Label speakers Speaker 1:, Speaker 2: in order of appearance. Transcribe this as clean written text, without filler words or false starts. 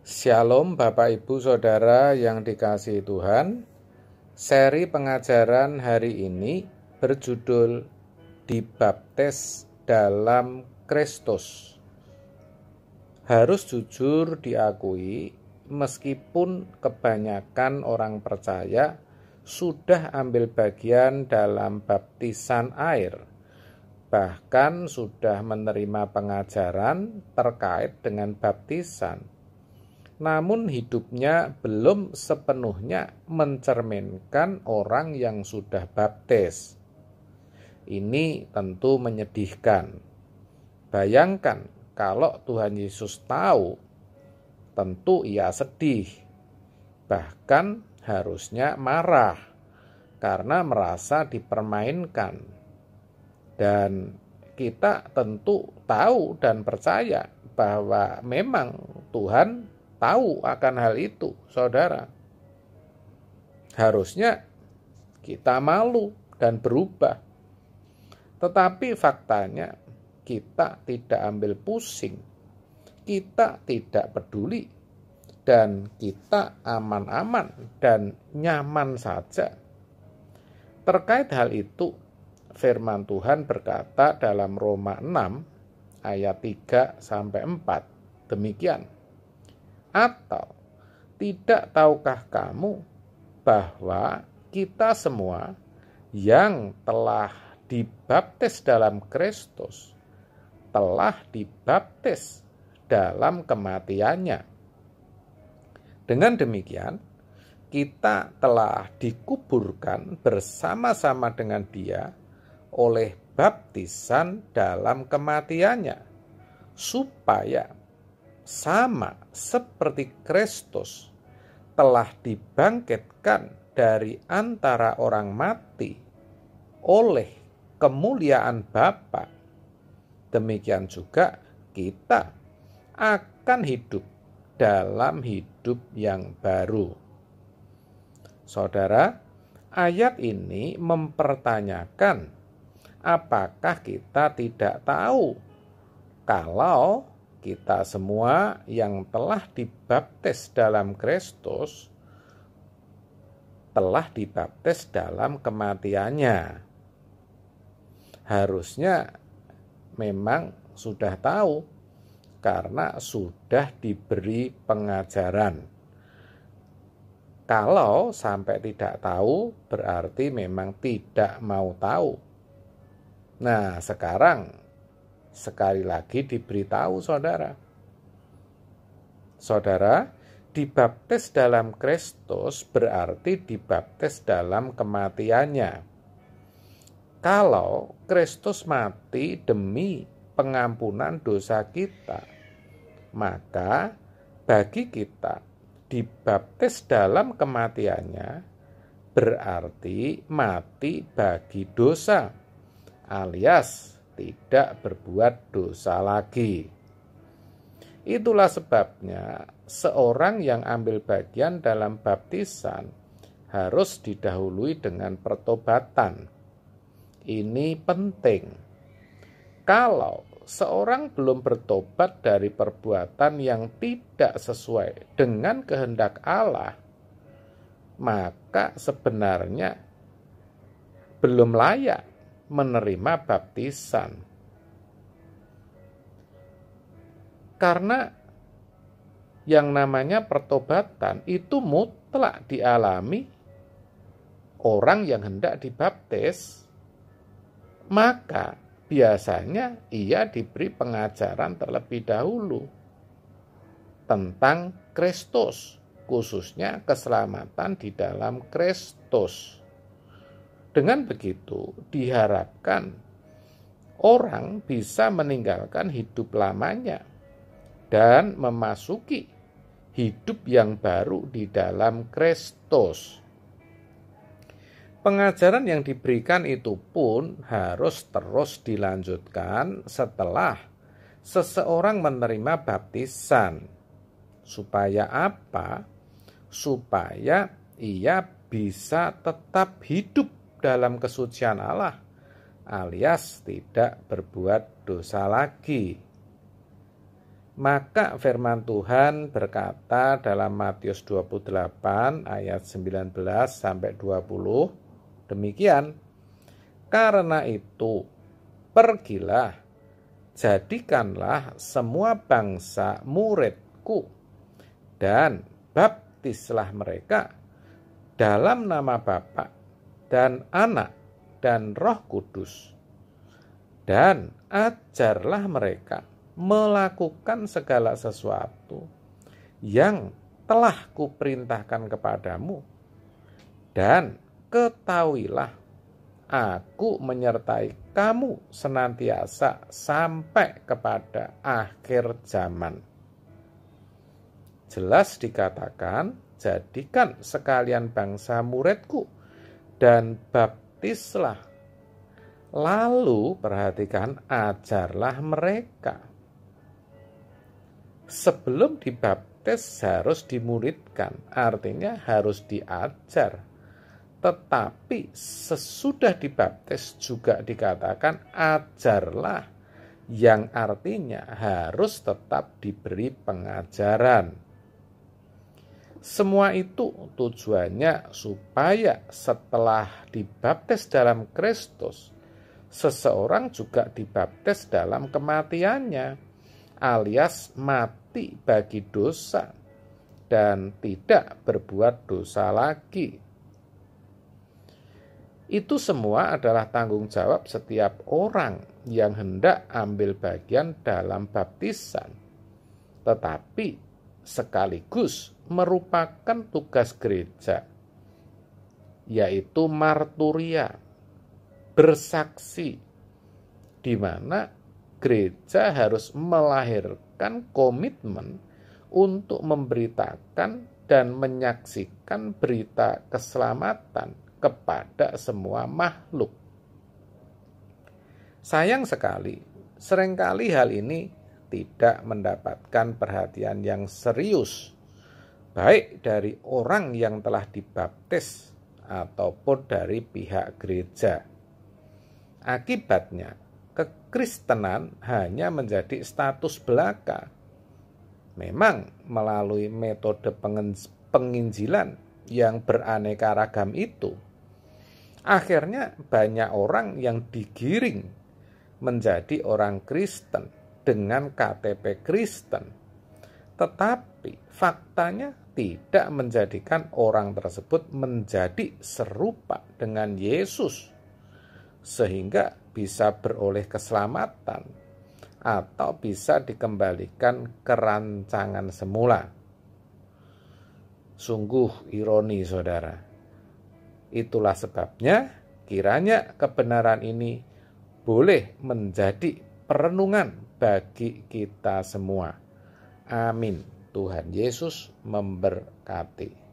Speaker 1: Shalom Bapak Ibu Saudara yang dikasihi Tuhan. Seri pengajaran hari ini berjudul Dibaptis dalam Kristus. Harus jujur diakui, meskipun kebanyakan orang percaya sudah ambil bagian dalam baptisan air, bahkan sudah menerima pengajaran terkait dengan baptisan, namun hidupnya belum sepenuhnya mencerminkan orang yang sudah baptis. Ini tentu menyedihkan. Bayangkan kalau Tuhan Yesus tahu, tentu ia sedih, bahkan harusnya marah karena merasa dipermainkan. Dan kita tentu tahu dan percaya bahwa memang Tuhan tahu akan hal itu, saudara. Harusnya kita malu dan berubah. Tetapi faktanya kita tidak ambil pusing, kita tidak peduli, dan kita aman-aman dan nyaman saja. Terkait hal itu, firman Tuhan berkata dalam Roma 6 ayat 3-4, demikian. Atau tidak tahukah kamu bahwa kita semua yang telah dibaptis dalam Kristus telah dibaptis dalam kematiannya? Dengan demikian, kita telah dikuburkan bersama-sama dengan Dia oleh baptisan dalam kematiannya, supaya sama seperti Kristus telah dibangkitkan dari antara orang mati oleh kemuliaan Bapa, demikian juga kita akan hidup dalam hidup yang baru. Saudara, ayat ini mempertanyakan apakah kita tidak tahu kalau kita semua yang telah dibaptis dalam Kristus telah dibaptis dalam kematiannya. Harusnya memang sudah tahu karena sudah diberi pengajaran. Kalau sampai tidak tahu, berarti memang tidak mau tahu. Nah, sekarang sekali lagi diberitahu, saudara. Saudara, dibaptis dalam Kristus berarti dibaptis dalam kematiannya. Kalau Kristus mati demi pengampunan dosa kita, maka bagi kita dibaptis dalam kematiannya berarti mati bagi dosa, alias tidak berbuat dosa lagi. Itulah sebabnya seorang yang ambil bagian dalam baptisan harus didahului dengan pertobatan. Ini penting. Kalau seorang belum bertobat dari perbuatan yang tidak sesuai dengan kehendak Allah, maka sebenarnya belum layak menerima baptisan. Karena yang namanya pertobatan itu mutlak dialami orang yang hendak dibaptis, maka biasanya ia diberi pengajaran terlebih dahulu tentang Kristus, khususnya keselamatan di dalam Kristus. Dengan begitu, diharapkan orang bisa meninggalkan hidup lamanya dan memasuki hidup yang baru di dalam Kristus. Pengajaran yang diberikan itu pun harus terus dilanjutkan setelah seseorang menerima baptisan. Supaya apa? Supaya ia bisa tetap hidup dalam kesucian Allah, alias tidak berbuat dosa lagi. Maka firman Tuhan berkata dalam Matius 28 ayat 19 sampai 20 demikian. Karena itu, pergilah, jadikanlah semua bangsa muridku, dan baptislah mereka dalam nama Bapa dan Anak dan Roh Kudus, dan ajarlah mereka melakukan segala sesuatu yang telah kuperintahkan kepadamu, dan ketahuilah aku menyertai kamu senantiasa sampai kepada akhir zaman. Jelas dikatakan, jadikan sekalian bangsa muridku dan baptislah. Lalu perhatikan, ajarlah mereka. Sebelum dibaptis harus dimuridkan, artinya harus diajar. Tetapi sesudah dibaptis juga dikatakan ajarlah, yang artinya harus tetap diberi pengajaran. Semua itu tujuannya supaya setelah dibaptis dalam Kristus, seseorang juga dibaptis dalam kematiannya, alias mati bagi dosa dan tidak berbuat dosa lagi. Itu semua adalah tanggung jawab setiap orang yang hendak ambil bagian dalam baptisan, tetapi sekaligus merupakan tugas gereja, yaitu marturia, bersaksi, di mana gereja harus melahirkan komitmen untuk memberitakan dan menyaksikan berita keselamatan kepada semua makhluk. Sayang sekali, seringkali hal ini tidak mendapatkan perhatian yang serius, baik dari orang yang telah dibaptis ataupun dari pihak gereja. Akibatnya, kekristenan hanya menjadi status belaka. Memang melalui metode penginjilan yang beraneka ragam itu, akhirnya banyak orang yang digiring menjadi orang Kristen dengan KTP Kristen, tetapi faktanya tidak menjadikan orang tersebut menjadi serupa dengan Yesus, sehingga bisa beroleh keselamatan atau bisa dikembalikan ke rancangan semula. Sungguh ironi, saudara. Itulah sebabnya kiranya kebenaran ini boleh menjadi perenungan bagi kita semua. Amin. Tuhan Yesus memberkati.